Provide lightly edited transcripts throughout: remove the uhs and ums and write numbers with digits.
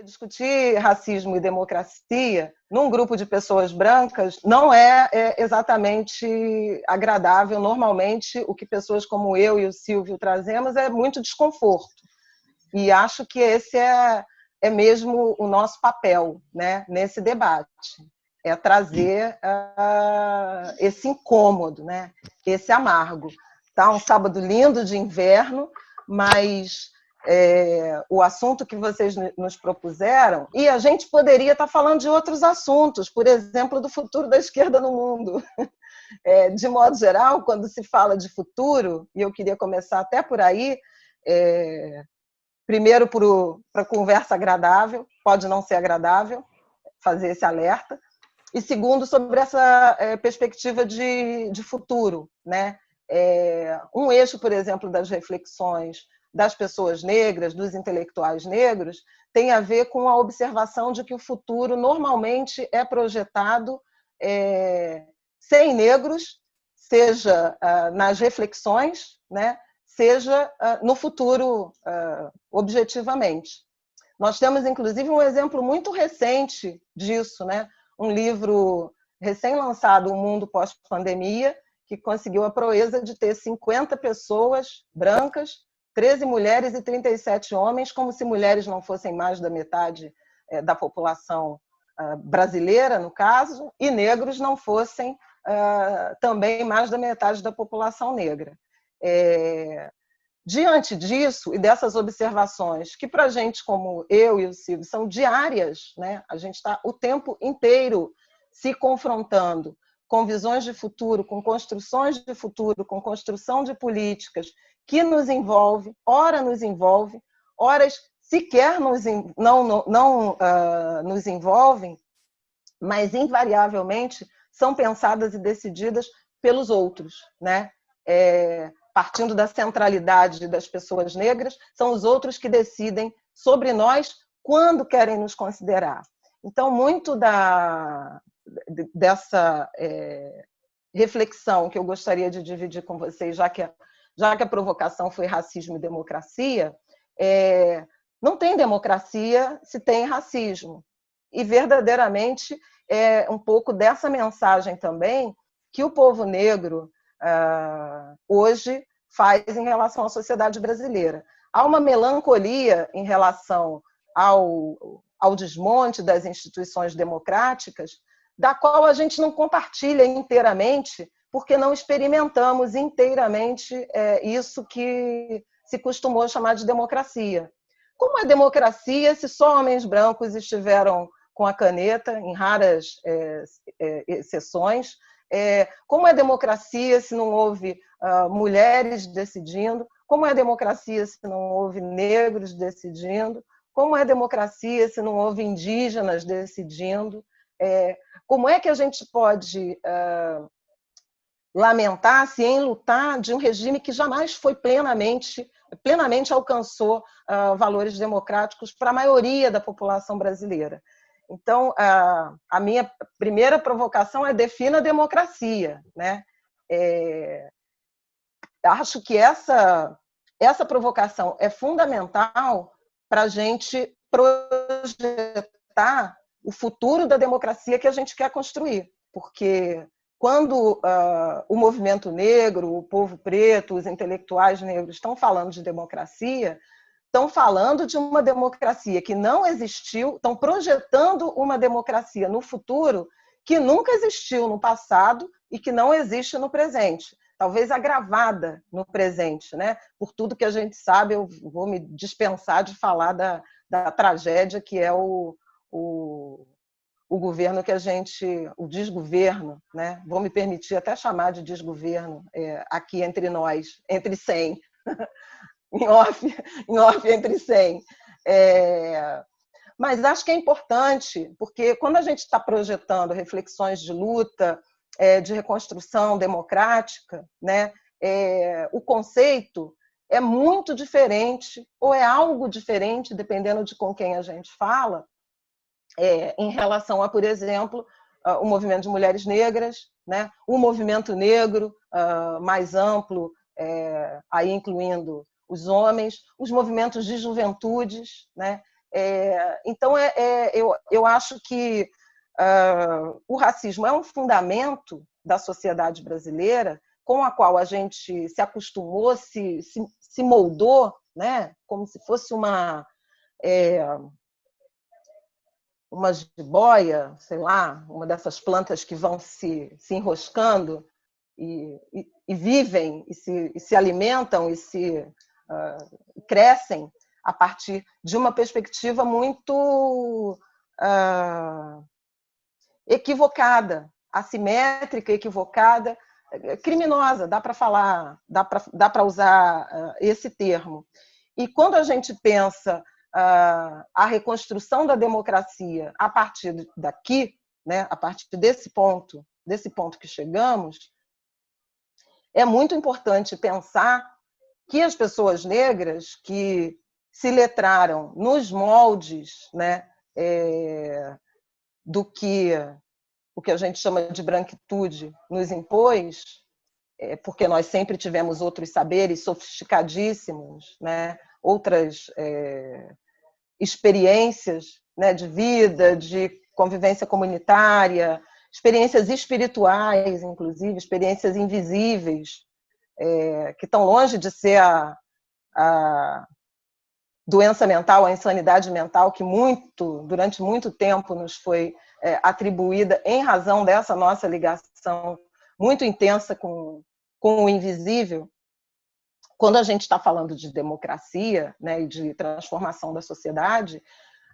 Discutir racismo e democracia num grupo de pessoas brancas não é exatamente agradável. Normalmente, o que pessoas como eu e o Silvio trazemos é muito desconforto. E acho que esse é mesmo o nosso papel, né, nesse debate. É trazer esse incômodo, né, esse amargo. Tá um sábado lindo de inverno, mas o assunto que vocês nos propuseram, e a gente poderia estar falando de outros assuntos, por exemplo, do futuro da esquerda no mundo. De modo geral, quando se fala de futuro, e eu queria começar até por aí, primeiro para conversa agradável, pode não ser agradável, fazer esse alerta, e segundo, sobre essa perspectiva de futuro, né? Um eixo, por exemplo, das reflexões das pessoas negras, dos intelectuais negros, tem a ver com a observação de que o futuro normalmente é projetado sem negros, seja nas reflexões, né, seja no futuro objetivamente. Nós temos, inclusive, um exemplo muito recente disso, né? Um livro recém-lançado, O Mundo Pós-Pandemia, que conseguiu a proeza de ter 50 pessoas brancas, 13 mulheres e 37 homens, como se mulheres não fossem mais da metade da população brasileira, no caso, e negros não fossem também mais da metade da população negra. Diante disso e dessas observações, que para a gente, como eu e o Silvio, são diárias, né? A gente está o tempo inteiro se confrontando com visões de futuro, com construções de futuro, com construção de políticas que nos envolve, ora sequer não nos envolvem, mas invariavelmente são pensadas e decididas pelos outros, né? Partindo da centralidade das pessoas negras, são os outros que decidem sobre nós quando querem nos considerar. Então, muito dessa reflexão que eu gostaria de dividir com vocês, já que a provocação foi racismo e democracia, não tem democracia se tem racismo. E, verdadeiramente, é um pouco dessa mensagem também que o povo negro hoje faz em relação à sociedade brasileira. Há uma melancolia em relação ao desmonte das instituições democráticas, da qual a gente não compartilha inteiramente, porque não experimentamos inteiramente isso que se costumou chamar de democracia. Como é democracia se só homens brancos estiveram com a caneta, em raras exceções? Como é democracia se não houve mulheres decidindo? Como é democracia se não houve negros decidindo? Como é democracia se não houve indígenas decidindo? Como é que a gente pode lamentar-se em lutar de um regime que jamais foi plenamente alcançou valores democráticos para a maioria da população brasileira? Então, a minha primeira provocação é: defina a democracia, né? Acho que essa provocação é fundamental para a gente projetar o futuro da democracia que a gente quer construir, porque quando o movimento negro, o povo preto, os intelectuais negros estão falando de democracia, estão falando de uma democracia que não existiu, estão projetando uma democracia no futuro que nunca existiu no passado e que não existe no presente, talvez agravada no presente, né? Por tudo que a gente sabe, eu vou me dispensar de falar da tragédia que é o governo que o desgoverno, né? Vou me permitir até chamar de desgoverno aqui entre nós, entre 100, em off entre 100. Mas acho que é importante, porque quando a gente está projetando reflexões de luta, de reconstrução democrática, né, o conceito é muito diferente, ou é algo diferente, dependendo de com quem a gente fala, em relação a, por exemplo, o movimento de mulheres negras, né? O movimento negro mais amplo, aí incluindo os homens, os movimentos de juventudes, né? Então, eu acho que o racismo é um fundamento da sociedade brasileira, com a qual a gente se acostumou, se moldou, né? Como se fosse uma jiboia, sei lá, uma dessas plantas que vão se enroscando e vivem, e se alimentam e crescem a partir de uma perspectiva muito equivocada, assimétrica, equivocada, criminosa, dá para falar, dá para usar esse termo. E quando a gente pensa a reconstrução da democracia a partir daqui, né, a partir desse ponto que chegamos, é muito importante pensar que as pessoas negras que se letraram nos moldes, né, do que o que a gente chama de branquitude nos impôs, porque nós sempre tivemos outros saberes sofisticadíssimos, né, outras experiências, né, de vida, de convivência comunitária, experiências espirituais, inclusive, experiências invisíveis, que estão longe de ser a doença mental, a insanidade mental, que durante muito tempo nos foi atribuída em razão dessa nossa ligação muito intensa com o invisível. Quando a gente está falando de democracia, né, e de transformação da sociedade,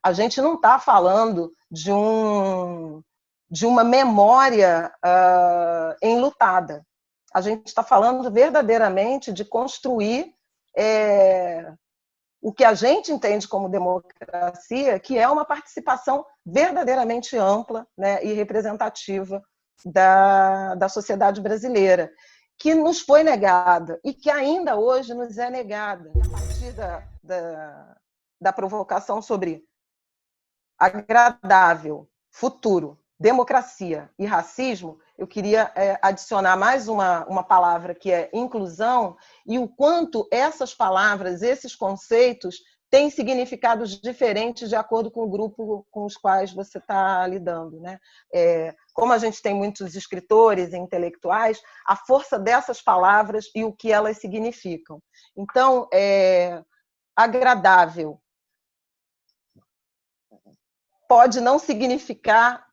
a gente não está falando de uma memória enlutada. A gente está falando verdadeiramente de construir o que a gente entende como democracia, que é uma participação verdadeiramente ampla, né, e representativa da sociedade brasileira, que nos foi negada e que ainda hoje nos é negada. A partir da provocação sobre agradável, futuro, democracia e racismo, eu queria adicionar mais uma palavra, que é inclusão, e o quanto essas palavras, esses conceitos, têm significados diferentes de acordo com o grupo com os quais você está lidando, né? Como a gente tem muitos escritores e intelectuais, a força dessas palavras e o que elas significam. Então, agradável pode não significar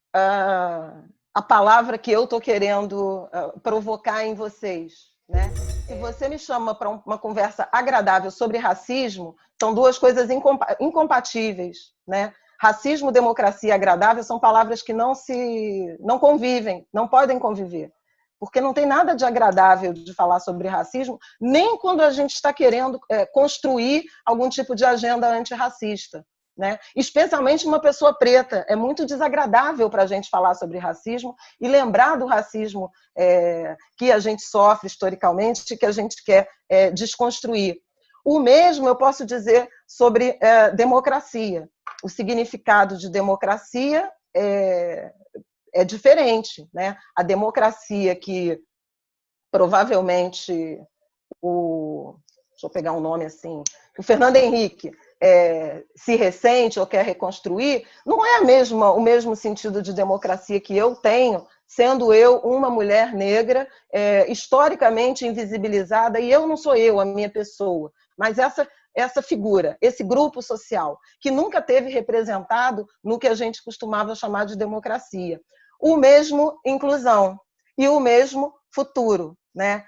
a palavra que eu estou querendo provocar em vocês, né? Se você me chama para uma conversa agradável sobre racismo, são duas coisas incompatíveis, né? Racismo, democracia e agradável são palavras que não convivem, não podem conviver, porque não tem nada de agradável de falar sobre racismo, nem quando a gente está querendo construir algum tipo de agenda antirracista, né? Especialmente uma pessoa preta. É muito desagradável para a gente falar sobre racismo e lembrar do racismo que a gente sofre historicamente, que a gente quer desconstruir. O mesmo eu posso dizer sobre democracia. O significado de democracia é diferente, né? A democracia que provavelmente deixa eu pegar um nome assim, o Fernando Henrique se ressente ou quer reconstruir, não é o mesmo sentido de democracia que eu tenho, sendo eu uma mulher negra, historicamente invisibilizada, e eu não sou eu, a minha pessoa, mas essa figura, esse grupo social, que nunca teve representado no que a gente costumava chamar de democracia. O mesmo inclusão e o mesmo futuro, né?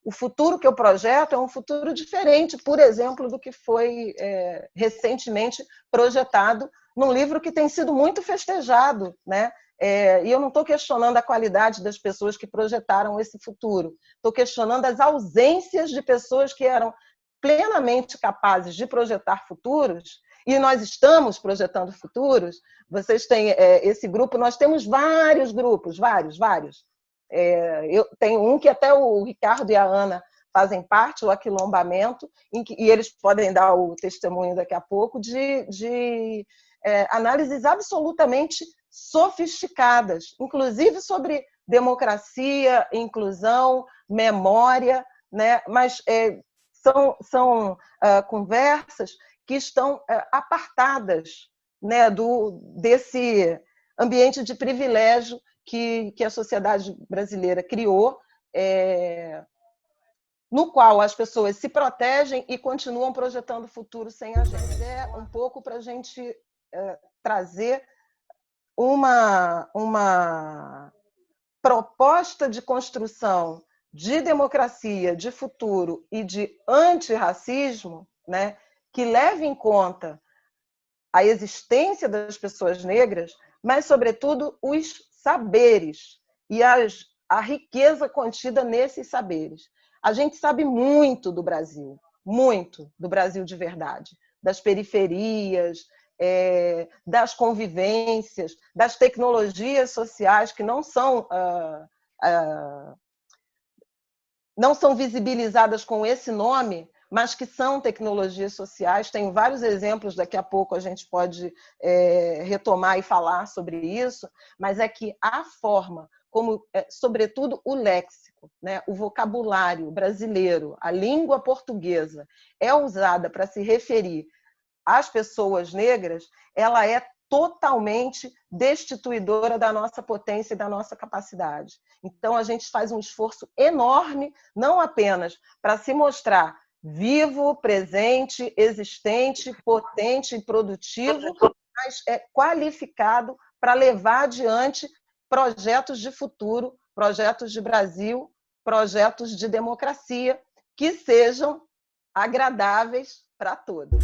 O futuro que eu projeto é um futuro diferente, por exemplo, do que foi recentemente projetado num livro que tem sido muito festejado, né? E eu não estou questionando a qualidade das pessoas que projetaram esse futuro, estou questionando as ausências de pessoas que eram plenamente capazes de projetar futuros, e nós estamos projetando futuros. Vocês têm esse grupo, nós temos vários grupos, vários. Eu tenho um que até o Ricardo e a Ana fazem parte do aquilombamento, e eles podem dar o testemunho daqui a pouco, de análises absolutamente sofisticadas, inclusive sobre democracia, inclusão, memória, né? Mas são conversas que estão apartadas, né, desse ambiente de privilégio que a sociedade brasileira criou, no qual as pessoas se protegem e continuam projetando o futuro sem a gente. É um pouco para a gente trazer uma proposta de construção de democracia, de futuro e de antirracismo, né, que leve em conta a existência das pessoas negras, mas, sobretudo, os saberes e a riqueza contida nesses saberes. A gente sabe muito do Brasil de verdade, das periferias, das convivências, das tecnologias sociais que não são visibilizadas com esse nome, mas que são tecnologias sociais. Tem vários exemplos, daqui a pouco a gente pode retomar e falar sobre isso, mas é que a forma como, sobretudo, o léxico, né, o vocabulário brasileiro, a língua portuguesa, é usada para se referir às pessoas negras, ela é totalmente destituidora da nossa potência e da nossa capacidade. Então, a gente faz um esforço enorme, não apenas para se mostrar vivo, presente, existente, potente e produtivo, mas qualificado para levar adiante projetos de futuro, projetos de Brasil, projetos de democracia que sejam agradáveis para todos.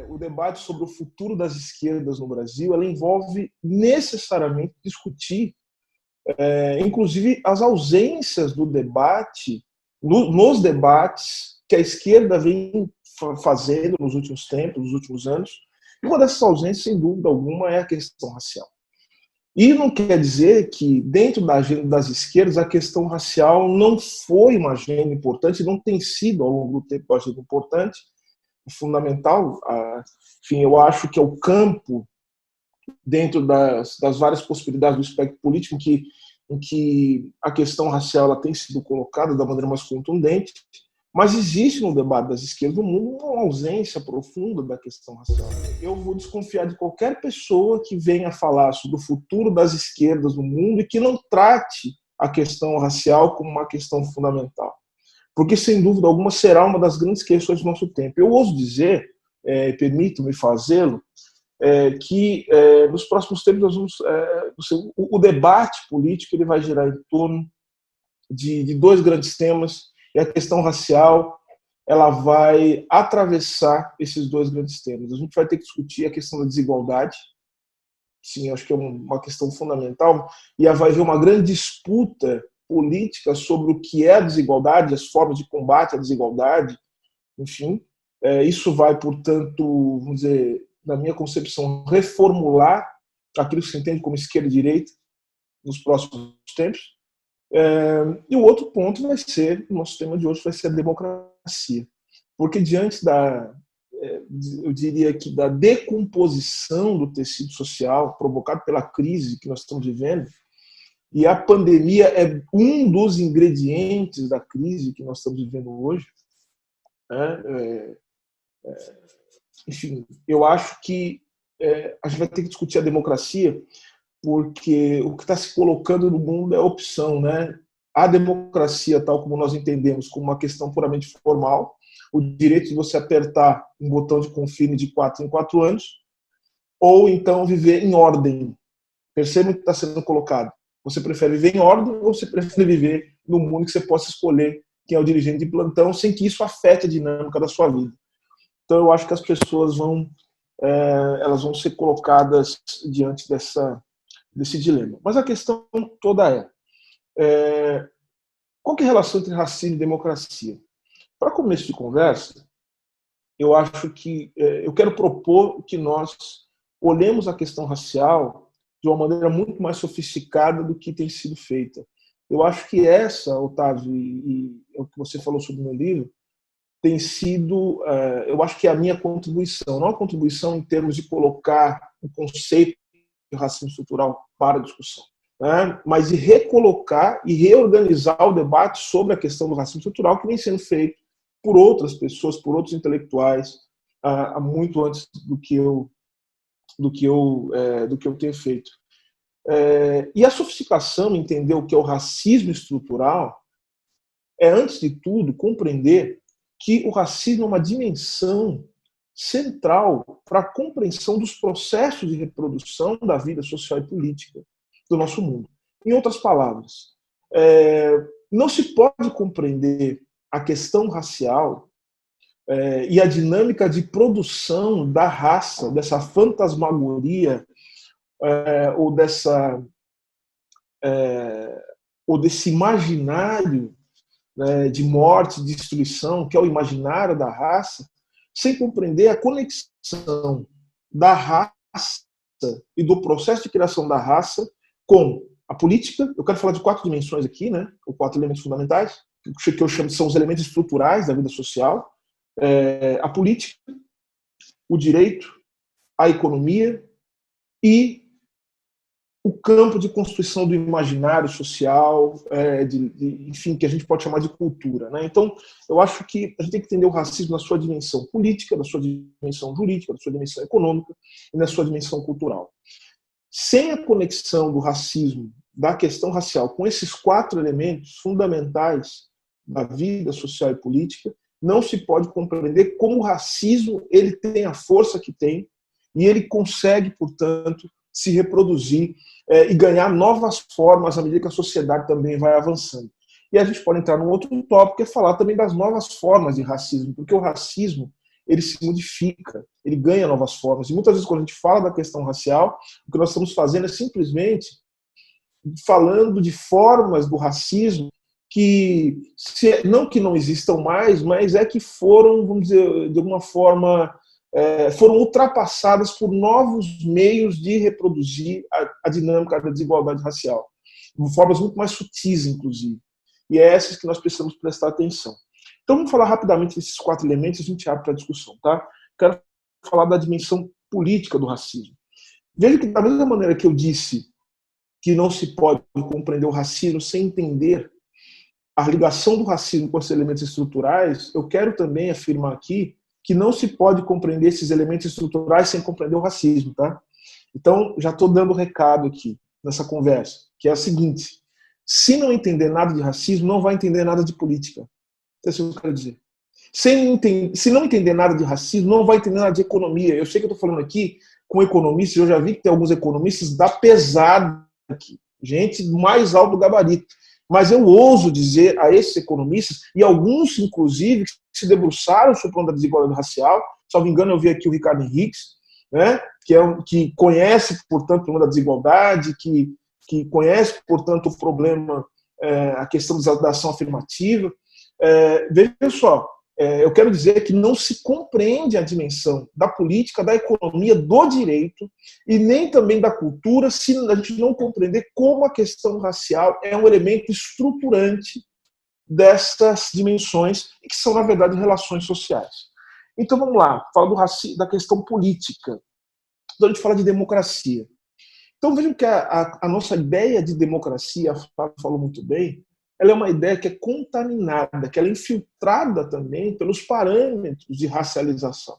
O debate sobre o futuro das esquerdas no Brasil, ela envolve necessariamente discutir, inclusive, as ausências do debate, nos debates que a esquerda vem fazendo nos últimos tempos, nos últimos anos. E uma dessas ausências, sem dúvida alguma, é a questão racial. E não quer dizer que, dentro da agenda das esquerdas, a questão racial não foi uma agenda importante, não tem sido, ao longo do tempo, uma agenda importante, fundamental. Enfim, eu acho que é o campo, dentro das várias possibilidades do espectro político, em que a questão racial ela tem sido colocada da maneira mais contundente, mas existe no debate das esquerdas no mundo uma ausência profunda da questão racial. Eu vou desconfiar de qualquer pessoa que venha falar sobre o futuro das esquerdas no mundo e que não trate a questão racial como uma questão fundamental. Porque, sem dúvida alguma, será uma das grandes questões do nosso tempo. Eu ouso dizer, permito-me fazê-lo, que nos próximos tempos nós vamos, o debate político ele vai girar em torno de dois grandes temas, e a questão racial ela vai atravessar esses dois grandes temas. A gente vai ter que discutir a questão da desigualdade, sim, acho que é uma questão fundamental, e vai haver uma grande disputa política sobre o que é a desigualdade, as formas de combate à desigualdade, enfim. Isso vai, portanto, vamos dizer, na minha concepção, reformular aquilo que se entende como esquerda e direita nos próximos tempos. E o outro ponto vai ser, o nosso tema de hoje vai ser a democracia. Porque diante eu diria que da decomposição do tecido social provocado pela crise que nós estamos vivendo, e a pandemia é um dos ingredientes da crise que nós estamos vivendo hoje, enfim, eu acho que a gente vai ter que discutir a democracia, porque o que está se colocando no mundo é opção, né? A democracia, tal como nós entendemos, como uma questão puramente formal, o direito de você apertar um botão de confirme de 4 em 4 anos, ou então viver em ordem. Perceba o que está sendo colocado. Você prefere viver em ordem ou você prefere viver num mundo que você possa escolher quem é o dirigente de plantão sem que isso afete a dinâmica da sua vida? Então, eu acho que as pessoas elas vão ser colocadas diante desse dilema. Mas a questão toda qual que é a relação entre racismo e democracia? Para começo de conversa, eu acho que eu quero propor que nós olhemos a questão racial de uma maneira muito mais sofisticada do que tem sido feita. Eu acho que essa, Otávio, e o que você falou sobre o meu livro, tem sido, eu acho que é a minha contribuição, não a contribuição em termos de colocar o conceito de racismo estrutural para a discussão, né? Mas de recolocar e reorganizar o debate sobre a questão do racismo estrutural, que vem sendo feito por outras pessoas, por outros intelectuais, muito antes do que eu tenho feito. E a sofisticação, entender o que é o racismo estrutural, é, antes de tudo, compreender que o racismo é uma dimensão central para a compreensão dos processos de reprodução da vida social e política do nosso mundo. Em outras palavras, não se pode compreender a questão racial e a dinâmica de produção da raça, dessa fantasmagoria ou desse imaginário, né, de morte, de destruição, que é o imaginário da raça, sem compreender a conexão da raça e do processo de criação da raça com a política. Eu quero falar de 4 dimensões aqui, né, ou 4 elementos fundamentais, que eu chamo de são os elementos estruturais da vida social: a política, o direito, a economia e o campo de construção do imaginário social, enfim, que a gente pode chamar de cultura, né? Então, eu acho que a gente tem que entender o racismo na sua dimensão política, na sua dimensão jurídica, na sua dimensão econômica e na sua dimensão cultural. Sem a conexão do racismo, da questão racial, com esses 4 elementos fundamentais da vida social e política, não se pode compreender como o racismo ele tem a força que tem e ele consegue, portanto, se reproduzir e ganhar novas formas à medida que a sociedade também vai avançando. E a gente pode entrar num outro tópico, que é falar também das novas formas de racismo, porque o racismo ele se modifica, ele ganha novas formas. E muitas vezes, quando a gente fala da questão racial, o que nós estamos fazendo é simplesmente falando de formas do racismo que, não que não existam mais, mas que foram, vamos dizer, de alguma forma, foram ultrapassadas por novos meios de reproduzir a dinâmica da desigualdade racial, de formas muito mais sutis, inclusive. E é essas que nós precisamos prestar atenção. Então, vamos falar rapidamente desses 4 elementos e a gente abre para a discussão, tá? Quero falar da dimensão política do racismo. Veja que, da mesma maneira que eu disse que não se pode compreender o racismo sem entender a ligação do racismo com esses elementos estruturais, eu quero também afirmar aqui que não se pode compreender esses elementos estruturais sem compreender o racismo, tá? Então, já estou dando recado aqui nessa conversa, que é a seguinte: se não entender nada de racismo, não vai entender nada de política. É isso que eu quero dizer. Se não entender nada de racismo, não vai entender nada de economia. Eu sei que eu estou falando aqui com economistas, eu já vi que tem alguns economistas da pesada aqui, gente do mais alto gabarito. Mas eu ouso dizer a esses economistas, e alguns, inclusive, que se debruçaram sobre o problema da desigualdade racial, se não me engano, eu vi aqui o Ricardo Henriques, né, que conhece, portanto, o problema da desigualdade, que conhece, portanto, o problema, a questão da ação afirmativa. Veja só, eu quero dizer que não se compreende a dimensão da política, da economia, do direito e nem também da cultura se a gente não compreender como a questão racial é um elemento estruturante dessas dimensões e que são, na verdade, relações sociais. Então, vamos lá, fala da questão política. Então, a gente fala de democracia. Então, vejam que a nossa ideia de democracia, a Fábio falou muito bem, ela é uma ideia que é contaminada, que ela é infiltrada também pelos parâmetros de racialização.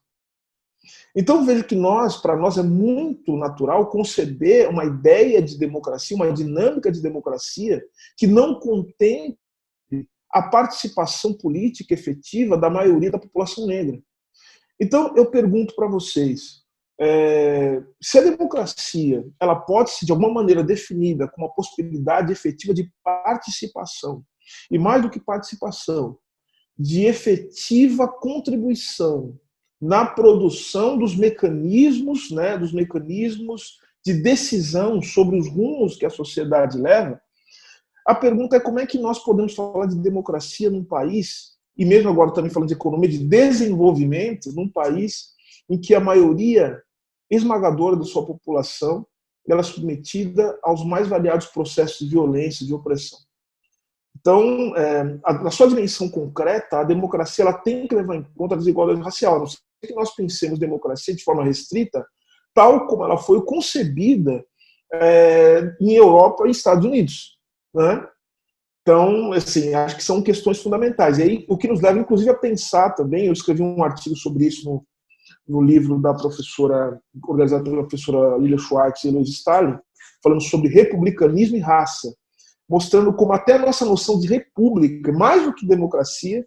Então, vejo que para nós é muito natural conceber uma ideia de democracia, uma dinâmica de democracia que não contemple a participação política efetiva da maioria da população negra. Então, eu pergunto para vocês, se a democracia ela pode ser de alguma maneira definida como uma possibilidade efetiva de participação, e mais do que participação, de efetiva contribuição na produção dos mecanismos, né, de decisão sobre os rumos que a sociedade leva, a pergunta é como é que nós podemos falar de democracia num país, e mesmo agora também falando de economia de desenvolvimento, num país em que a maioria esmagadora da sua população ela é submetida aos mais variados processos de violência e de opressão. Então, na sua dimensão concreta, a democracia ela tem que levar em conta a desigualdade racial. A não ser que nós pensemos democracia de forma restrita, tal como ela foi concebida em Europa e Estados Unidos, né? Então, assim, acho que são questões fundamentais. E aí, o que nos leva, inclusive, a pensar também, eu escrevi um artigo sobre isso no livro da professora, organizado pela professora Lilia Schwartz e Eloise Stalin, falando sobre republicanismo e raça, mostrando como até a nossa noção de república, mais do que democracia,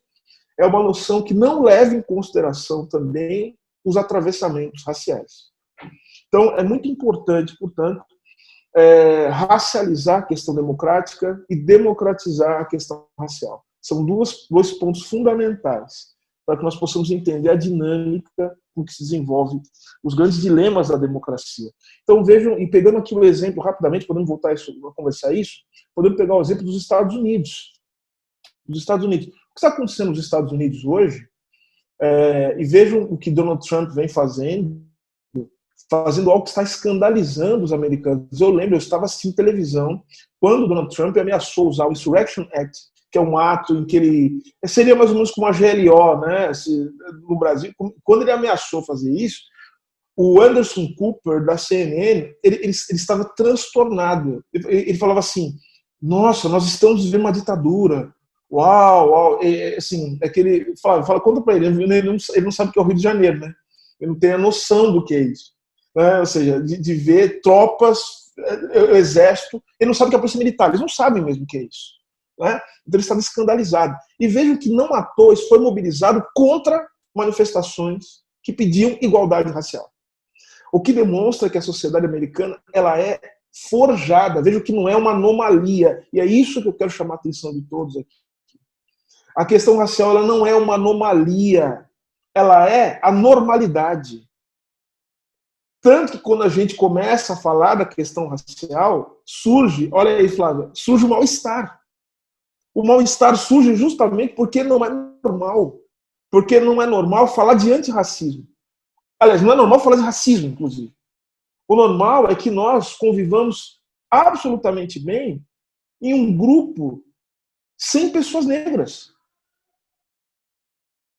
é uma noção que não leva em consideração também os atravessamentos raciais. Então, é muito importante, portanto, racializar a questão democrática e democratizar a questão racial. São dois pontos fundamentais para que nós possamos entender a dinâmica com que se desenvolve os grandes dilemas da democracia. Então vejam, e pegando aqui o exemplo rapidamente, podemos voltar a conversar isso, podemos pegar o exemplo dos Estados Unidos. Dos Estados Unidos. O que está acontecendo nos Estados Unidos hoje, e vejam o que Donald Trump vem fazendo algo que está escandalizando os americanos. Eu lembro, eu estava assistindo televisão quando Donald Trump ameaçou usar o Insurrection Act, que é um ato em que ele... Seria mais ou menos como a GLO, né, no Brasil. Quando ele ameaçou fazer isso, o Anderson Cooper, da CNN, ele estava transtornado. Ele falava assim, nossa, nós estamos vivendo uma ditadura. Uau. Assim, é que ele fala, conta para ele, ele não sabe o que é o Rio de Janeiro, né? Ele não tem a noção do que é isso. Né? Ou seja, de ver tropas, exército, ele não sabe o que é a polícia militar, eles não sabem mesmo o que é isso. Né? Então ele estava escandalizado. E vejam que não à toa isso foi mobilizado contra manifestações que pediam igualdade racial. O que demonstra que a sociedade americana ela é forjada, vejam que não é uma anomalia, e é isso que eu quero chamar a atenção de todos aqui. A questão racial ela não é uma anomalia, ela é a normalidade. Tanto que quando a gente começa a falar da questão racial, surge, olha aí, Flávia, surge o mal-estar. O mal-estar surge justamente porque não é normal. Porque não é normal falar de antirracismo. Aliás, não é normal falar de racismo, inclusive. O normal é que nós convivamos absolutamente bem em um grupo sem pessoas negras.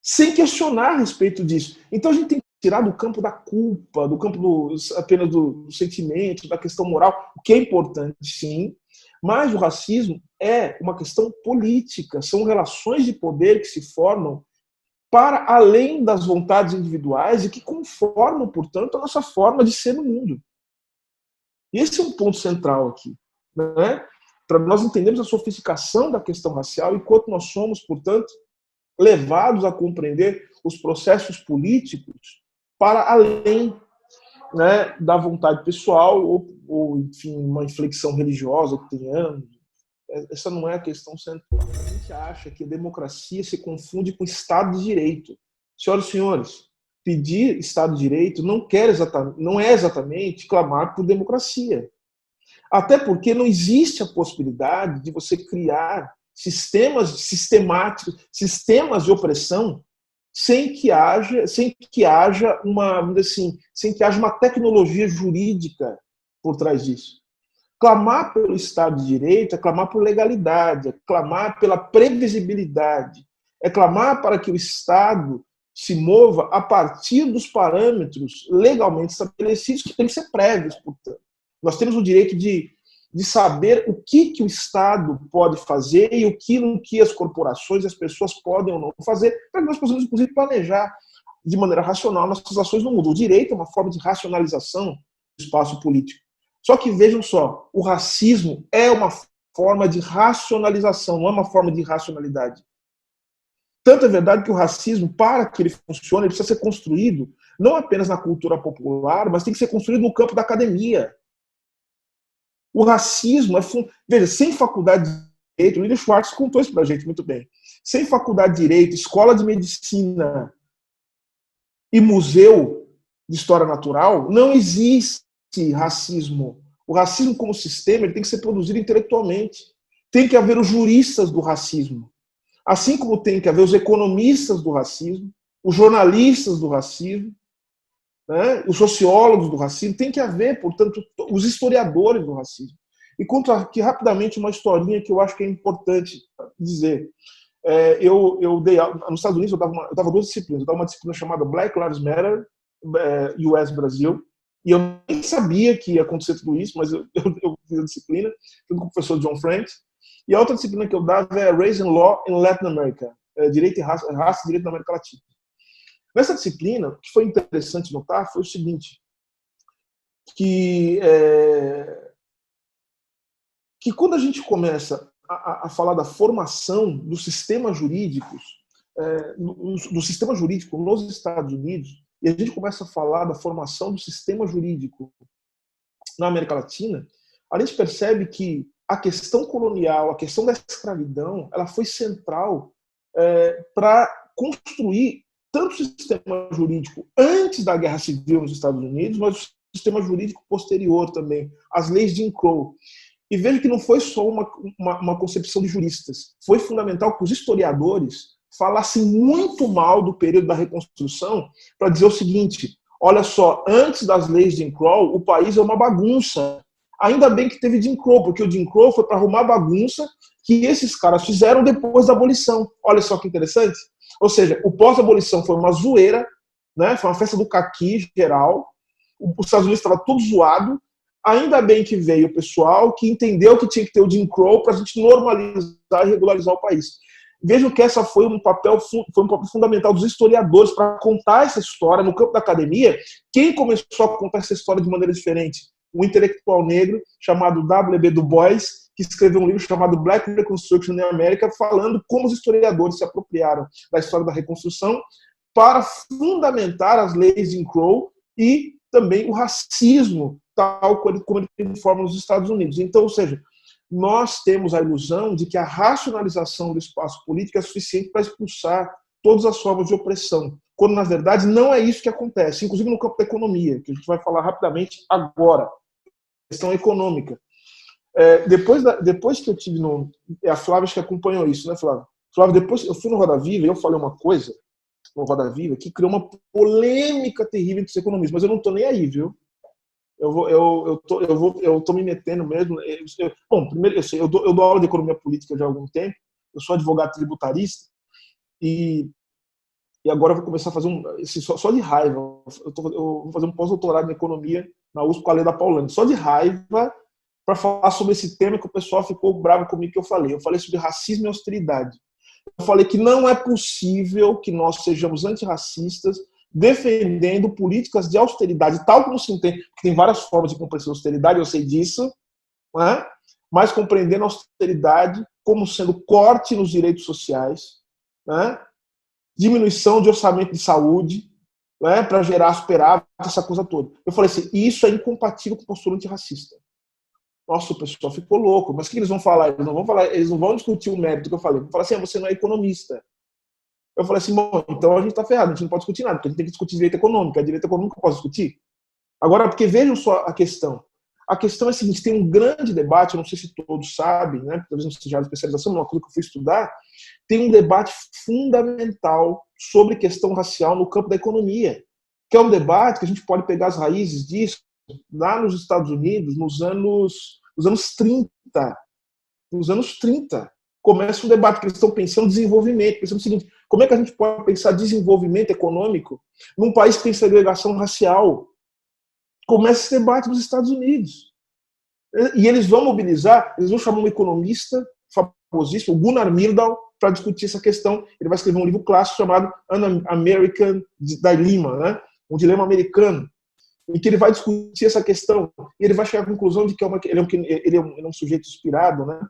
Sem questionar a respeito disso. Então a gente tem que tirar do campo da culpa, do campo apenas do sentimento, da questão moral, o que é importante, sim, mas o racismo é uma questão política, são relações de poder que se formam para além das vontades individuais e que conformam, portanto, a nossa forma de ser no mundo. E esse é um ponto central aqui, né? Para nós entendermos a sofisticação da questão racial, enquanto nós somos, portanto, levados a compreender os processos políticos para além, né, da vontade pessoal ou, enfim, uma inflexão religiosa que tenhamos. Essa não é a questão central. A gente acha que a democracia se confunde com Estado de Direito. Senhoras e senhores, pedir Estado de Direito não é exatamente clamar por democracia. Até porque não existe a possibilidade de você criar sistemas sistemáticos, sistemas de opressão, sem que haja uma tecnologia jurídica por trás disso. Clamar pelo Estado de Direito é clamar por legalidade, é clamar pela previsibilidade, é clamar para que o Estado se mova a partir dos parâmetros legalmente estabelecidos, que têm que ser prévios, portanto. Nós temos o direito de saber o que o Estado pode fazer e o que as corporações e as pessoas podem ou não fazer, para que nós possamos, inclusive, planejar de maneira racional nossas ações no mundo. O direito é uma forma de racionalização do espaço político. Só que vejam só, o racismo é uma forma de racionalização, não é uma forma de irracionalidade. Tanto é verdade que o racismo, para que ele funcione, ele precisa ser construído não apenas na cultura popular, mas tem que ser construído no campo da academia. O racismo veja, sem faculdade de direito, o Lilia Schwartz contou isso pra gente muito bem. Sem faculdade de direito, escola de medicina e museu de história natural, não existe racismo. O racismo como sistema ele tem que ser produzido intelectualmente. Tem que haver os juristas do racismo. Assim como tem que haver os economistas do racismo, os jornalistas do racismo, né, os sociólogos do racismo, tem que haver, portanto, os historiadores do racismo. E conto aqui rapidamente uma historinha que eu acho que é importante dizer. Eu dei nos Estados Unidos, eu dava duas disciplinas. Eu dava uma disciplina chamada Black Lives Matter, US Brasil, e eu nem sabia que ia acontecer tudo isso, mas eu fiz a disciplina, junto com o professor John Franks. E a outra disciplina que eu dava é Race and Law in Latin America, Direito e Raça e Direito na América Latina. Nessa disciplina, o que foi interessante notar foi o seguinte, que quando a gente começa a falar da formação dos sistemas jurídicos, do sistema jurídico nos Estados Unidos, e a gente começa a falar da formação do sistema jurídico na América Latina, a gente percebe que a questão colonial, a questão da escravidão, ela foi central para construir tanto o sistema jurídico antes da Guerra Civil nos Estados Unidos, mas o sistema jurídico posterior também, as leis de Jim Crow. E veja que não foi só uma concepção de juristas. Foi fundamental que os historiadores falassem muito mal do período da reconstrução para dizer o seguinte, olha só, antes das leis de Jim Crow, o país é uma bagunça. Ainda bem que teve Jim Crow, porque o Jim Crow foi para arrumar a bagunça que esses caras fizeram depois da abolição. Olha só que interessante. Ou seja, o pós-abolição foi uma zoeira, né? Foi uma festa do caqui geral. Os Estados Unidos estava tudo zoado. Ainda bem que veio o pessoal que entendeu que tinha que ter o Jim Crow para a gente normalizar e regularizar o país. Vejam que essa foi um papel fundamental dos historiadores para contar essa história no campo da academia. Quem começou a contar essa história de maneira diferente? Um intelectual negro chamado W.B. Du Bois, que escreveu um livro chamado Black Reconstruction in America, falando como os historiadores se apropriaram da história da reconstrução para fundamentar as leis de Jim Crow e também o racismo, tal como ele tem forma nos Estados Unidos. Então, ou seja, nós temos a ilusão de que a racionalização do espaço político é suficiente para expulsar todas as formas de opressão, quando, na verdade, não é isso que acontece, inclusive no campo da economia, que a gente vai falar rapidamente agora, questão econômica. Depois que eu tive a Flávia acho que acompanhou isso, né, Flávia? Flávia, depois eu fui no Roda Viva e eu falei uma coisa no Roda Viva que criou uma polêmica terrível entre os economistas, mas eu não estou nem aí, viu? Eu tô me metendo mesmo. Bom, primeiro, eu dou aula de economia política já há algum tempo, eu sou advogado tributarista e agora eu vou começar a fazer só de raiva. Eu vou fazer um pós-doutorado em economia na USP com a Leda Paulani, só de raiva, para falar sobre esse tema que o pessoal ficou bravo comigo que eu falei. Eu falei sobre racismo e austeridade. Eu falei que não é possível que nós sejamos antirracistas defendendo políticas de austeridade, tal como se entende, porque tem várias formas de compreender austeridade, eu sei disso, né? Mas compreendendo a austeridade como sendo corte nos direitos sociais, né? Diminuição de orçamento de saúde, né? Para gerar superávit, essa coisa toda. Eu falei assim, isso é incompatível com postura antirracista. Nossa, o pessoal ficou louco, mas o que eles vão falar? Eles não vão discutir o mérito que eu falei. Vão falar assim, você não é economista. Eu falei assim, bom, então a gente está ferrado, a gente não pode discutir nada, porque a gente tem que discutir direito econômico. A direito econômico eu posso discutir? Agora, porque vejam só a questão. A questão é a seguinte, tem um grande debate, eu não sei se todos sabem, né, talvez não seja de especialização, mas uma coisa que eu fui estudar, tem um debate fundamental sobre questão racial no campo da economia, que é um debate que a gente pode pegar as raízes disso lá nos Estados Unidos, nos anos 30. Nos anos 30. Começa um debate que eles estão pensando desenvolvimento, pensando o seguinte, como é que a gente pode pensar desenvolvimento econômico num país que tem segregação racial? Começa esse debate nos Estados Unidos. E eles vão mobilizar, eles vão chamar um economista famosíssimo, o Gunnar Myrdal, para discutir essa questão. Ele vai escrever um livro clássico chamado An American Dilemma, né? Um dilema americano, em que ele vai discutir essa questão e ele vai chegar à conclusão de que ele é um sujeito inspirado, né?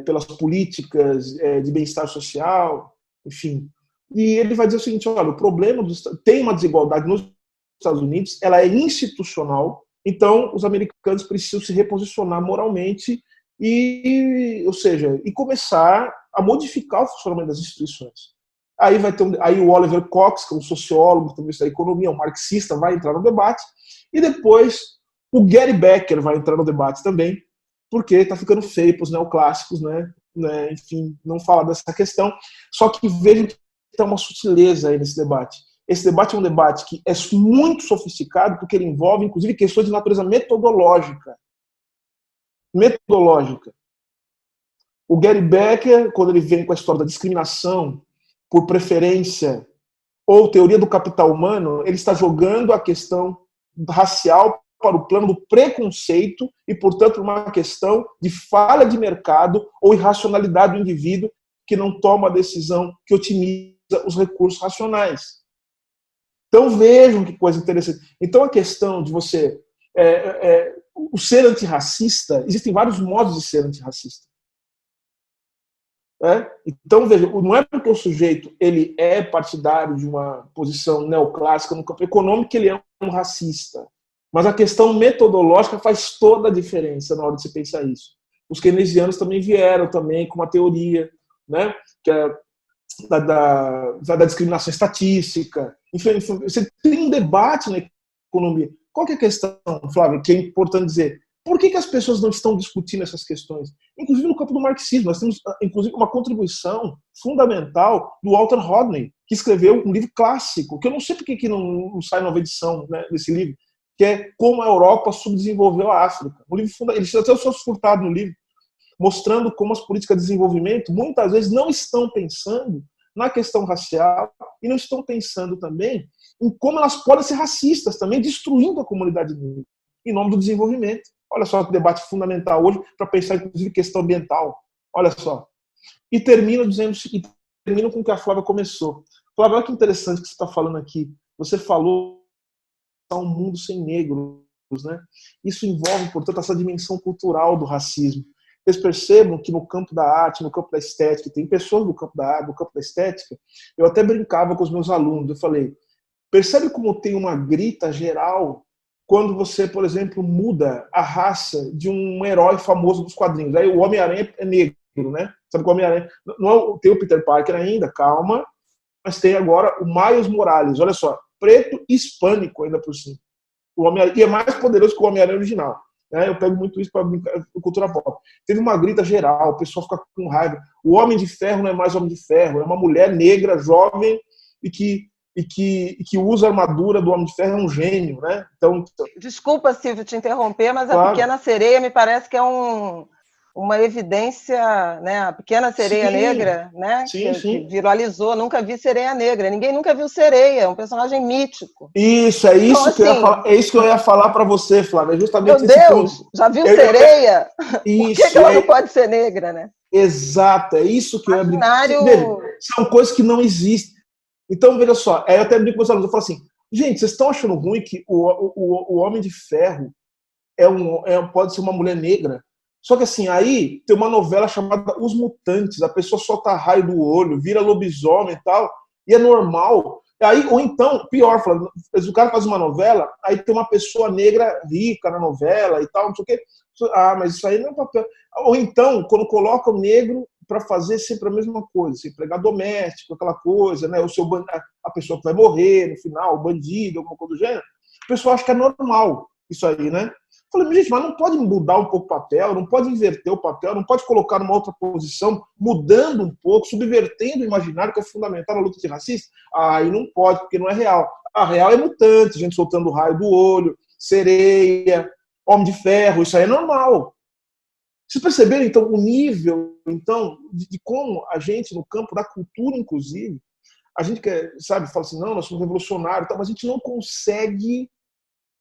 Pelas políticas de bem-estar social, enfim. E ele vai dizer o seguinte, olha, o problema tem uma desigualdade nos Estados Unidos, ela é institucional, então os americanos precisam se reposicionar moralmente e começar a modificar o funcionamento das instituições. Aí aí o Oliver Cox, que é um sociólogo, também da economia, um marxista, vai entrar no debate, e depois o Gary Becker vai entrar no debate também, porque está ficando feio para os neoclássicos, né? Enfim, não falar dessa questão. Só que vejam que tem uma sutileza aí nesse debate. esse debate é um debate que é muito sofisticado, porque ele envolve, inclusive, questões de natureza metodológica. Metodológica. O Gary Becker, quando ele vem com a história da discriminação por preferência ou teoria do capital humano, ele está jogando a questão racial para o plano do preconceito e, portanto, uma questão de falha de mercado ou irracionalidade do indivíduo que não toma a decisão que otimiza os recursos racionais. Então, vejam que coisa interessante. Então, a questão de você... o ser antirracista, existem vários modos de ser antirracista. Então, veja, não é porque o sujeito ele é partidário de uma posição neoclássica no campo econômico que ele é um racista. Mas a questão metodológica faz toda a diferença na hora de se pensar isso. Os keynesianos também vieram também com uma teoria, né, que é da discriminação estatística. Enfim, você tem um debate na economia. Qual que é a questão, Flávio, que é importante dizer? Por que as pessoas não estão discutindo essas questões? Inclusive no campo do marxismo, nós temos inclusive uma contribuição fundamental do Walter Rodney, que escreveu um livro clássico, que eu não sei por que não sai nova edição, né, desse livro, que é Como a Europa subdesenvolveu a África. Um livro ele até o Celso Furtado no livro, mostrando como as políticas de desenvolvimento muitas vezes não estão pensando na questão racial e não estão pensando também em como elas podem ser racistas também, destruindo a comunidade negra em nome do desenvolvimento. Olha só que debate fundamental hoje para pensar, inclusive, questão ambiental. Olha só. E termino com o que a Flávia começou. Flávia, olha que interessante que você está falando aqui. Você falou um mundo sem negros, né? Isso envolve, portanto, essa dimensão cultural do racismo. Vocês percebam que no campo da arte, no campo da estética, tem pessoas do campo da arte, do campo da estética. Eu até brincava com os meus alunos. Eu falei, percebe como tem uma grita geral quando você, por exemplo, muda a raça de um herói famoso dos quadrinhos. Aí o Homem-Aranha é negro, né? Sabe que o Homem-Aranha... Não tem o Peter Parker ainda, calma, mas tem agora o Miles Morales. Olha só, preto e hispânico ainda por cima. O Homem-Aranha, e é mais poderoso que o Homem-Aranha original. Né? Eu pego muito isso para cultura pop. Teve uma grita geral, o pessoal fica com raiva. O Homem de Ferro não é mais Homem de Ferro, é uma mulher negra, jovem, e que usa a armadura do Homem de Ferro, é um gênio, né? Então, desculpa, Silvio, te interromper, mas claro. A Pequena Sereia me parece que é uma evidência, né? A Pequena Sereia sim, Negra, né? Sim, que viralizou. Nunca vi sereia negra. Ninguém nunca viu sereia. É um personagem mítico. Isso, é isso, então, que, assim, eu ia falar, é isso que eu ia falar para você, Flávia. É justamente meu Deus, ponto. Já viu sereia? Isso, por que ela não pode ser negra, né? Exato, é isso que imaginário... eu ia brincar. São coisas que não existem. Então, veja só, eu até brinco com os alunos, eu falo assim, gente, vocês estão achando ruim que o Homem de Ferro pode ser uma mulher negra? Só que assim, aí tem uma novela chamada Os Mutantes, a pessoa solta raio do olho, vira lobisomem e tal, e é normal. Aí, ou então, pior, o cara faz uma novela, aí tem uma pessoa negra rica na novela e tal, não sei o quê. Ah, mas isso aí não é papel. Ou então, quando coloca o negro para fazer sempre a mesma coisa, assim, empregado doméstico, aquela coisa, né? A pessoa que vai morrer no final, o bandido, alguma coisa do gênero, o pessoal acha que é normal isso aí, né? Eu falei, gente, mas não pode mudar um pouco o papel, não pode inverter o papel, não pode colocar numa outra posição, mudando um pouco, subvertendo o imaginário que é fundamental na luta antirracista? Aí não pode, porque não é real. A real é mutante, gente soltando raio do olho, sereia, Homem de Ferro, isso aí é normal. Vocês perceberam, então, o nível então, de como a gente, no campo da cultura, inclusive, a gente quer, sabe, fala assim, não, nós somos revolucionários, mas a gente não consegue,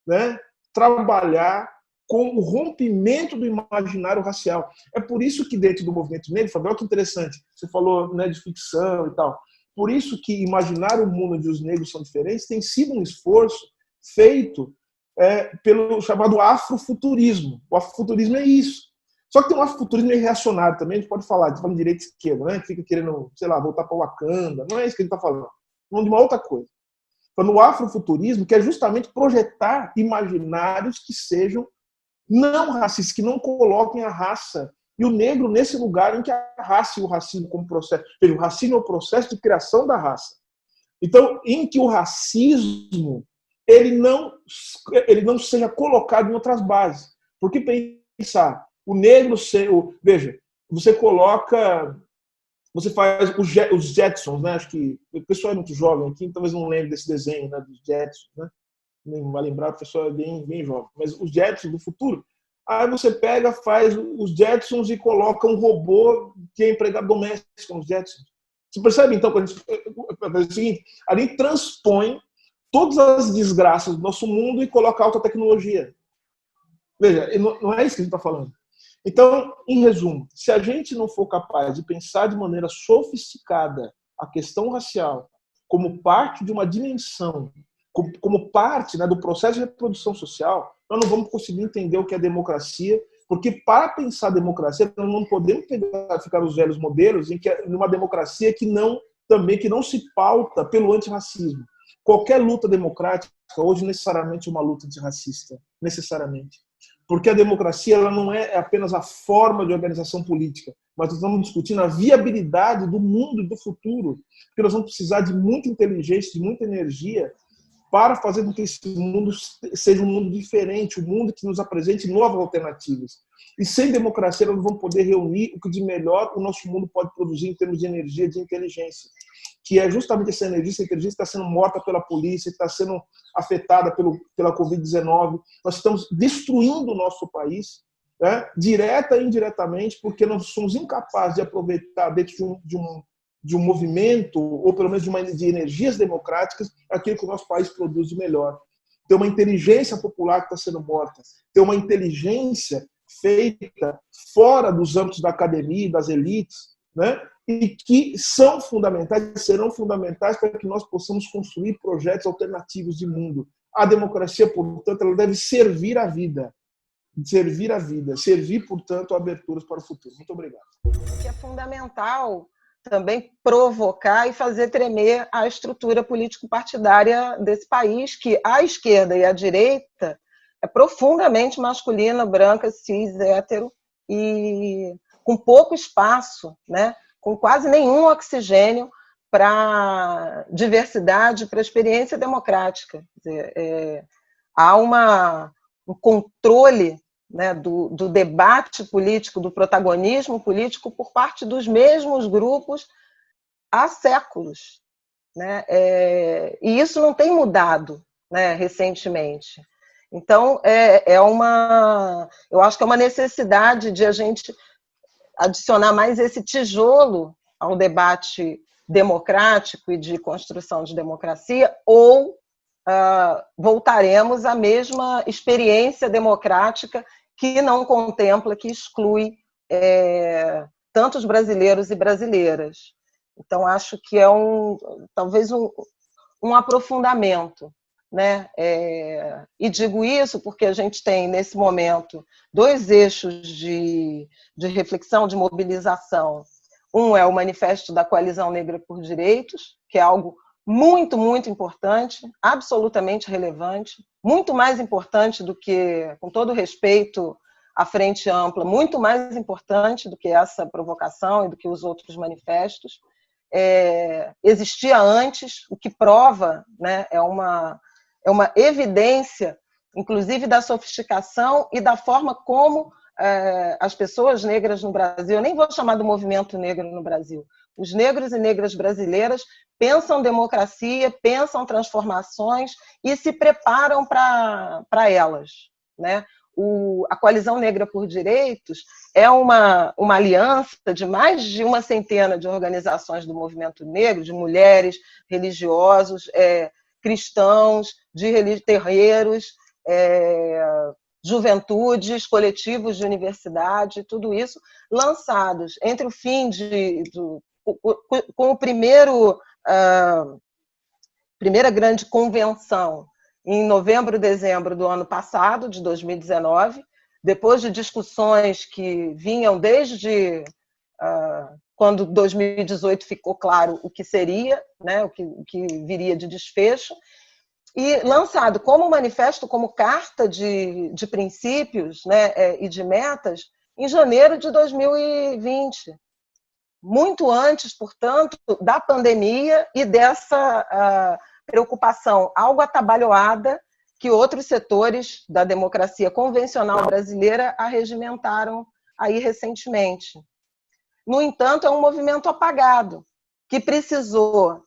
né, trabalhar com o rompimento do imaginário racial. É por isso que dentro do movimento negro, Fabio, olha que interessante, você falou, né, de ficção e tal, por isso que imaginar o mundo onde os negros são diferentes tem sido um esforço feito pelo chamado afrofuturismo. O afrofuturismo é isso. Só que tem um afrofuturismo meio reacionário também, a gente pode falar, a gente fala de direita e esquerda, né? Fica querendo, sei lá, voltar para o Wakanda, não é isso que a gente está falando. Falando de uma outra coisa. Falando do afrofuturismo, que é justamente projetar imaginários que sejam não racistas, que não coloquem a raça e o negro nesse lugar em que a raça e o racismo como processo. Veja, o racismo é o processo de criação da raça. Então, em que o racismo ele não seja colocado em outras bases. Porque pensar, o negro, veja, você coloca Você faz os Jetsons, né? Acho que o pessoal é muito jovem aqui, talvez não lembre desse desenho, né, dos Jetsons, né? Nem vai lembrar, o pessoal é bem jovem. Mas os Jetsons do futuro, aí você pega, faz os Jetsons e coloca um robô que é empregado doméstico nos Jetsons. Você percebe, então, que a gente faz o seguinte, a gente transpõe todas as desgraças do nosso mundo e coloca alta tecnologia. Veja, não é isso que a gente está falando. Então, em resumo, se a gente não for capaz de pensar de maneira sofisticada a questão racial como parte de uma dimensão, como parte, né, do processo de reprodução social, nós não vamos conseguir entender o que é democracia, porque para pensar democracia, nós não podemos ficar nos velhos modelos em que numa democracia que não se pauta pelo antirracismo. Qualquer luta democrática hoje necessariamente é uma luta antirracista, necessariamente. Porque a democracia ela não é apenas a forma de organização política, mas nós estamos discutindo a viabilidade do mundo e do futuro, porque nós vamos precisar de muita inteligência, de muita energia para fazer com que esse mundo seja um mundo diferente, um mundo que nos apresente novas alternativas. E sem democracia nós não vamos poder reunir o que de melhor o nosso mundo pode produzir em termos de energia e de inteligência, que é justamente essa inteligência que está sendo morta pela polícia, que está sendo afetada pela Covid-19. Nós estamos destruindo o nosso país, né, direta e indiretamente, porque nós somos incapazes de aproveitar dentro de um movimento, ou pelo menos de energias democráticas, aquilo que o nosso país produz de melhor. Tem uma inteligência popular que está sendo morta, tem uma inteligência feita fora dos âmbitos da academia e das elites, né? E que são fundamentais, serão fundamentais para que nós possamos construir projetos alternativos de mundo. A democracia, portanto, ela deve servir a vida, servir, portanto, aberturas para o futuro. Muito obrigado. Que é fundamental também provocar e fazer tremer a estrutura político-partidária desse país, que a esquerda e a direita é profundamente masculina, branca, cis, hétero, e com pouco espaço, né? Com quase nenhum oxigênio para diversidade, para experiência democrática. Quer dizer, há um controle, né, do debate político, do protagonismo político por parte dos mesmos grupos há séculos, né? E isso não tem mudado, né, recentemente. Então, eu acho que é uma necessidade de a gente adicionar mais esse tijolo ao debate democrático e de construção de democracia, ou voltaremos à mesma experiência democrática que não contempla, que exclui tantos brasileiros e brasileiras. Então, acho que é talvez um aprofundamento, né? E digo isso porque a gente tem, nesse momento, dois eixos de reflexão, de mobilização. Um é o Manifesto da Coalizão Negra por Direitos, que é algo muito, muito importante, absolutamente relevante, muito mais importante do que, com todo respeito à Frente Ampla, muito mais importante do que essa provocação e do que os outros manifestos. Existia antes, o que prova, né, é uma evidência, inclusive, da sofisticação e da forma como as pessoas negras no Brasil, eu nem vou chamar do movimento negro no Brasil, os negros e negras brasileiras pensam democracia, pensam transformações e se preparam para elas, né? A Coalizão Negra por Direitos é uma aliança de mais de uma centena de organizações do movimento negro, de mulheres, religiosos, cristãos, de terreiros, juventudes, coletivos de universidade, tudo isso, lançados entre o fim com o primeira grande convenção em novembro e dezembro do ano passado, de 2019, depois de discussões que vinham desde quando 2018 ficou claro o que seria, né, o que viria de desfecho, e lançado como manifesto, como carta de princípios, né, e de metas, em janeiro de 2020. Muito antes, portanto, da pandemia e dessa preocupação algo atabalhoada que outros setores da democracia convencional brasileira arregimentaram aí recentemente. No entanto, é um movimento apagado, que precisou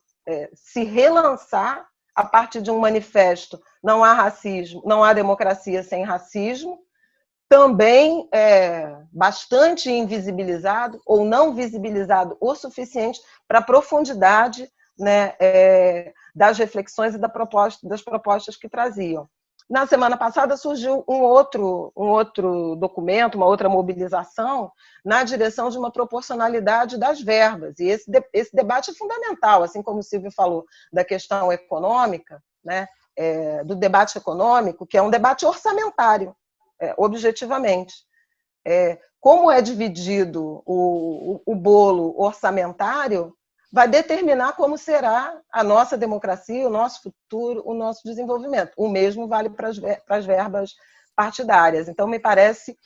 se relançar a partir de um manifesto Não há racismo, não há democracia sem racismo, também bastante invisibilizado ou não visibilizado o suficiente para a profundidade, né, das reflexões e das propostas que traziam. Na semana passada surgiu um outro documento, uma outra mobilização na direção de uma proporcionalidade das verbas. E esse debate é fundamental, assim como o Silvio falou da questão econômica, né, do debate econômico, que é um debate orçamentário, objetivamente. Como é dividido o bolo orçamentário vai determinar como será a nossa democracia, o nosso futuro, o nosso desenvolvimento. O mesmo vale para as verbas partidárias. Então, me parece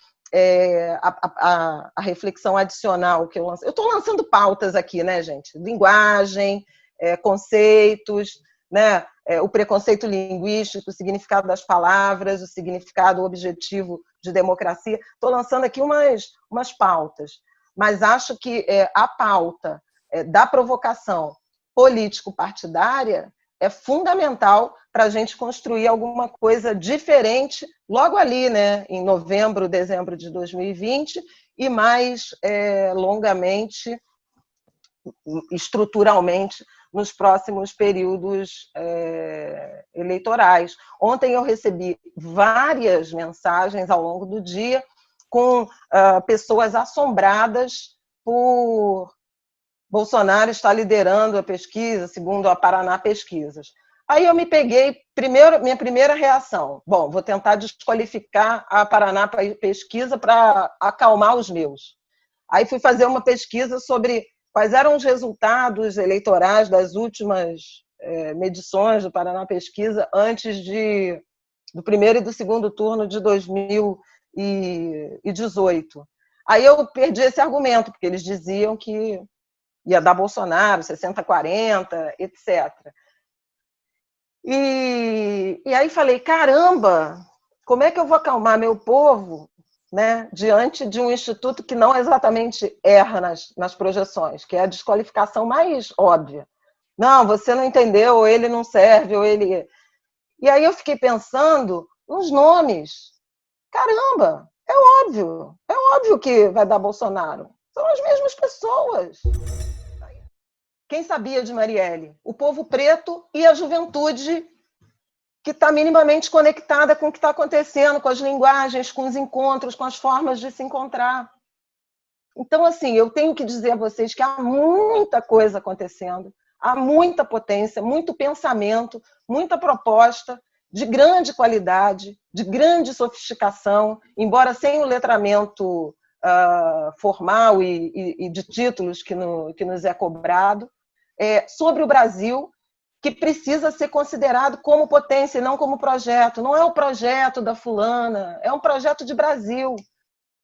a reflexão adicional que eu lancei. Eu estou lançando pautas aqui, né, gente? Linguagem, conceitos, né? O preconceito linguístico, o significado das palavras, o significado objetivo de democracia. Estou lançando aqui umas pautas, mas acho que a pauta da provocação político-partidária é fundamental para a gente construir alguma coisa diferente logo ali, né, em novembro, dezembro de 2020, e mais longamente, estruturalmente, nos próximos períodos eleitorais. Ontem eu recebi várias mensagens ao longo do dia com pessoas assombradas por Bolsonaro estar liderando a pesquisa, segundo a Paraná Pesquisas. Aí eu me peguei, minha primeira reação, bom, vou tentar desqualificar a Paraná Pesquisa para acalmar os meus. Aí fui fazer uma pesquisa sobre quais eram os resultados eleitorais das últimas medições do Paraná Pesquisa antes do primeiro e do segundo turno de 2018. Aí eu perdi esse argumento, porque eles diziam que ia dar Bolsonaro, 60-40, etc. E aí falei, caramba, como é que eu vou acalmar meu povo, né, diante de um instituto que não exatamente erra nas projeções, que é a desqualificação mais óbvia. Não, você não entendeu, ou ele não serve, ou ele... E aí eu fiquei pensando nos nomes. Caramba, é óbvio que vai dar Bolsonaro. São as mesmas pessoas. Quem sabia de Marielle? O povo preto e a juventude que está minimamente conectada com o que está acontecendo, com as linguagens, com os encontros, com as formas de se encontrar. Então, assim, eu tenho que dizer a vocês que há muita coisa acontecendo, há muita potência, muito pensamento, muita proposta de grande qualidade, de grande sofisticação, embora sem o letramento formal e de títulos que nos é cobrado, sobre o Brasil, que precisa ser considerado como potência e não como projeto. Não é o projeto da fulana, é um projeto de Brasil.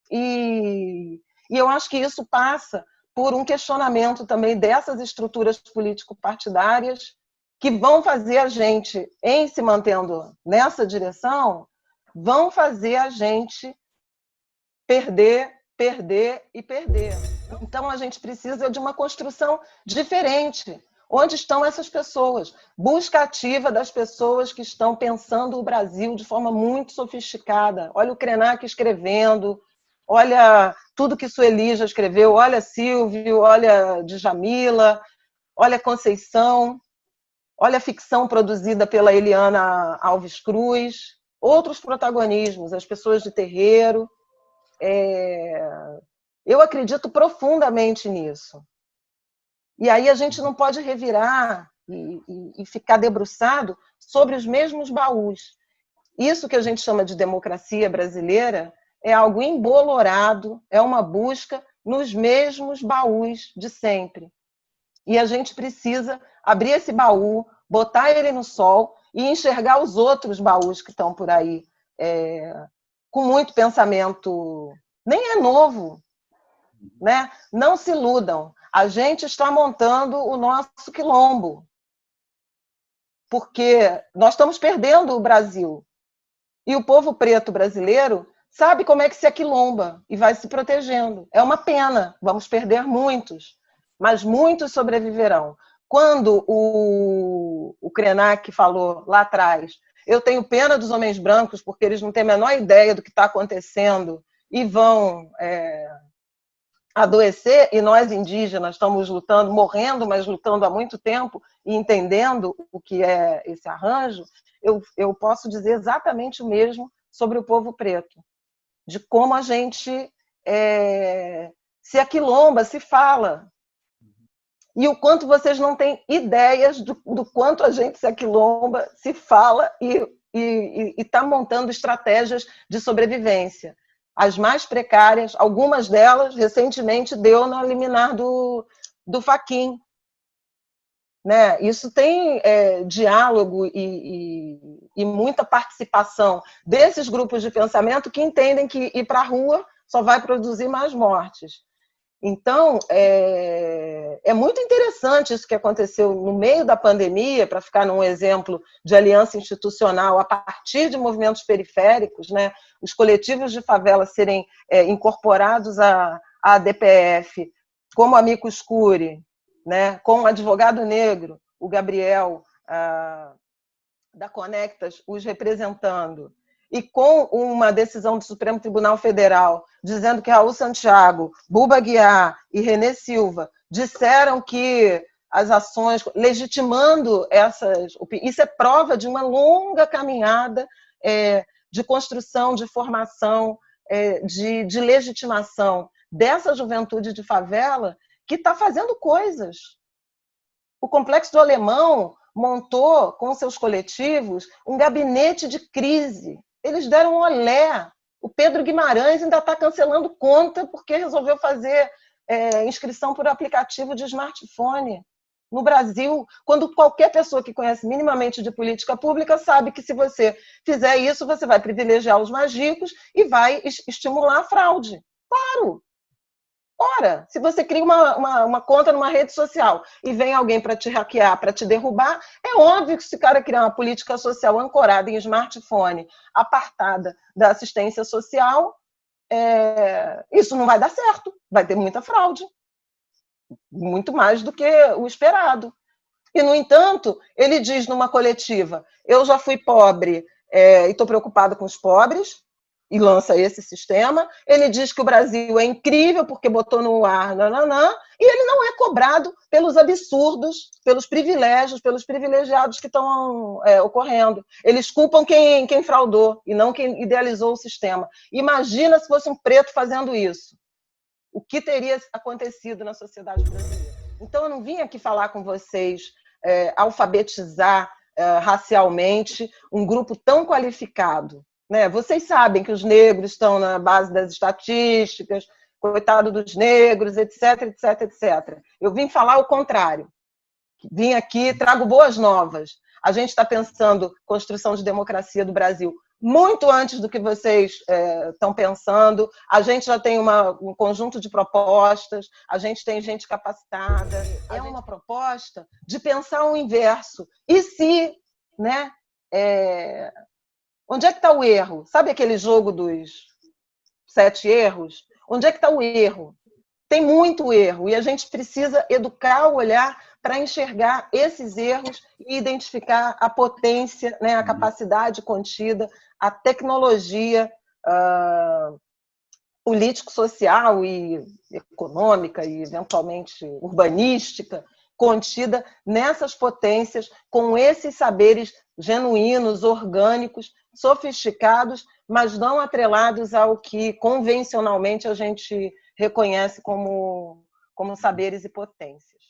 E eu acho que isso passa por um questionamento também dessas estruturas político-partidárias que vão fazer a gente, em se mantendo nessa direção, vão fazer a gente perder e perder. Então, a gente precisa de uma construção diferente. Onde estão essas pessoas? Busca ativa das pessoas que estão pensando o Brasil de forma muito sofisticada. Olha o Krenak escrevendo, olha tudo que Sueli já escreveu, olha Silvio, olha Djamila, olha Conceição, olha a ficção produzida pela Eliana Alves Cruz, outros protagonismos, as pessoas de terreiro. Eu acredito profundamente nisso. E aí a gente não pode revirar e ficar debruçado sobre os mesmos baús. Isso que a gente chama de democracia brasileira é algo embolorado, é uma busca nos mesmos baús de sempre. E a gente precisa abrir esse baú, botar ele no sol e enxergar os outros baús que estão por aí, com muito pensamento. Nem é novo, né? Não se iludam. A gente está montando o nosso quilombo, porque nós estamos perdendo o Brasil. E o povo preto brasileiro sabe como é que se aquilomba e vai se protegendo. É uma pena, vamos perder muitos, mas muitos sobreviverão. Quando o Krenak falou lá atrás, eu tenho pena dos homens brancos porque eles não têm a menor ideia do que está acontecendo e vão adoecer, e nós indígenas estamos lutando, morrendo, mas lutando há muito tempo e entendendo o que é esse arranjo, eu posso dizer exatamente o mesmo sobre o povo preto, de como a gente se aquilomba, se fala. E o quanto vocês não têm ideias do quanto a gente se aquilomba, se fala e está montando estratégias de sobrevivência. As mais precárias, algumas delas, recentemente, deu na liminar do Fachin. Né? Isso tem diálogo e muita participação desses grupos de pensamento que entendem que ir para a rua só vai produzir mais mortes. Então, é muito interessante isso que aconteceu no meio da pandemia, para ficar num exemplo de aliança institucional a partir de movimentos periféricos, né? Os coletivos de favela serem incorporados à DPF, como Amicus Curiae, né? Com o advogado negro, o Gabriel, da Conectas, os representando, e com uma decisão do Supremo Tribunal Federal dizendo que Raul Santiago, Buba Guiar e Renê Silva disseram que as ações, legitimando essas... Isso é prova de uma longa caminhada de construção, de formação, de legitimação dessa juventude de favela que está fazendo coisas. O Complexo do Alemão montou, com seus coletivos, um gabinete de crise. Eles deram um olé. O Pedro Guimarães ainda está cancelando conta porque resolveu fazer inscrição por aplicativo de smartphone. No Brasil, quando qualquer pessoa que conhece minimamente de política pública sabe que se você fizer isso, você vai privilegiar os mais ricos e vai estimular a fraude. Claro! Ora, se você cria uma conta numa rede social e vem alguém para te hackear, para te derrubar, é óbvio que se o cara criar uma política social ancorada em smartphone, apartada da assistência social, isso não vai dar certo, vai ter muita fraude. Muito mais do que o esperado. E, no entanto, ele diz numa coletiva, eu já fui pobre e estou preocupado com os pobres, e lança esse sistema. Ele diz que o Brasil é incrível porque botou no ar, e ele não é cobrado pelos absurdos, pelos privilégios, pelos privilegiados que estão ocorrendo. Eles culpam quem fraudou e não quem idealizou o sistema. Imagina se fosse um preto fazendo isso. O que teria acontecido na sociedade brasileira? Então, eu não vim aqui falar com vocês, alfabetizar racialmente um grupo tão qualificado. Né? Vocês sabem que os negros estão na base das estatísticas, coitado dos negros, etc, etc, etc. Eu vim falar o contrário. Vim aqui, trago boas novas. A gente está pensando construção de democracia do Brasil muito antes do que vocês estão pensando. A gente já tem um conjunto de propostas, a gente tem gente capacitada. É uma proposta de pensar o inverso. E se, né? Onde é que está o erro? Sabe aquele jogo dos 7 erros? Onde é que está o erro? Tem muito erro e a gente precisa educar o olhar para enxergar esses erros e identificar a potência, né, a capacidade contida, a tecnologia político-social e econômica e, eventualmente, urbanística contida nessas potências, com esses saberes genuínos, orgânicos, sofisticados, mas não atrelados ao que convencionalmente a gente reconhece como saberes e potências.